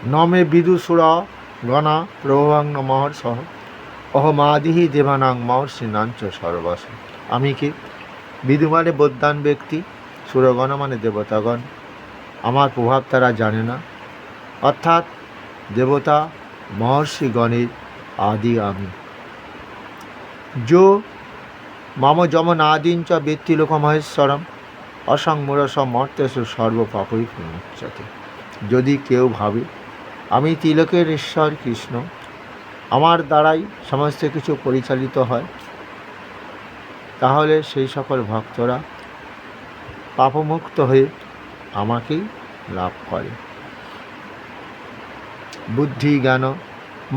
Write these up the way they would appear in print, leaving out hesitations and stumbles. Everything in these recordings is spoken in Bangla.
নমে বিদুসুরা গণা প্রভং মহর্ষ অহমাদিহি দেবানাং মহর্ষিণাঞ্চ সর্বস। আমি কি? বিদু মানে বৌদ্ধান ব্যক্তি, সুরগণ মানে দেবতাগণ। আমার প্রভাব তারা জানে না, অর্থাৎ দেবতা মহর্ষিগণের আদি আমি। যো মম যমনাদিঞ্চ বেত্তি লোকমহেশ্বরম অসংমূরস মর্তেষু সর্বপাপৈ প্রমুচ্যতে। যদি কেউ ভাবে আমি তিলকের ঈশ্বর কৃষ্ণ, আমার দ্বারাই সমস্ত কিছু পরিচালিত হয়, তাহলে সেই সকল ভক্তরা পাপমুক্ত হয়ে আমাকেই লাভ করে। বুদ্ধি জ্ঞান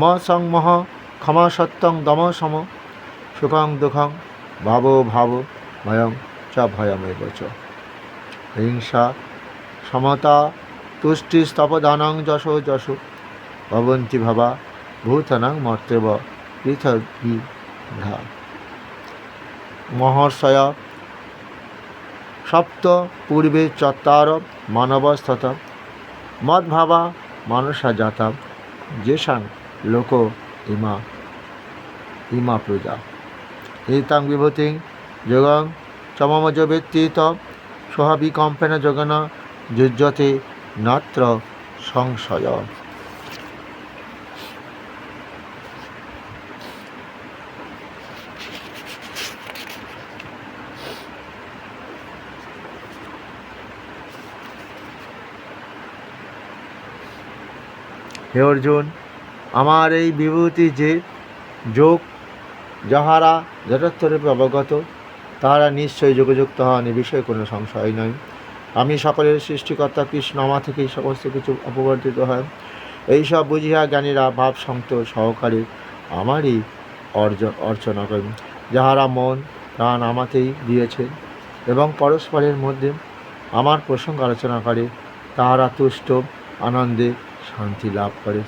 ম সংমোহ ক্ষমা সত্যং দম সম সুখং দুঃখং ভাব ভাব ভয়ং চ ভয়মেব চ। হিংসা সমতা তুষ্টি স্তপদানং যশো যশো ভবন্তি ভাবা ভূতানাং মর্তেব পৃথিবী ধা। মহর্ষয় সপ্ত পূর্বে চত্বার মানবস্তত মদ্ভাবা মানসা জাতা যেষাং লোক ইমা প্রজা। এতাং বিভূতিং যোগং চমমজ ব্যতীত স্বাভাবিকম্পেন যোগন যুজ্যতে নাত্র সংশয়। হে অর্জুন, আমার এই বিভূতি যে যোগ যাহারা যথার্থরূপে অবগত, তাহারা নিশ্চয়ই যোগযুক্ত হন, এ বিষয়ে কোনো সংশয় নয়। আমি সকলের সৃষ্টিকর্তা কৃষ্ণ, আমার থেকেই সমস্ত কিছু অপবর্তিত হয়। এইসব বুঝিয়া জ্ঞানীরা ভাব সন্তোষ সহকারে আমারই অর্চনা করেন। যাহারা মন প্রাণ আমাতেই দিয়েছে এবং পরস্পরের মধ্যে আমার প্রসঙ্গ আলোচনা করে, তাহারা তুষ্ট আনন্দে শান্তি লাভ করে।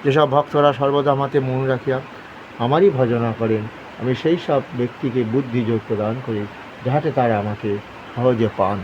যেসব ভক্তরা সর্বদা আমাতে মন রাখিয়া আমারই ভজনা করেন, আমি সেই সব ব্যক্তিকে বুদ্ধিযোগ প্রদান করি, যাহাতে তারা আমাকে সহজে পান।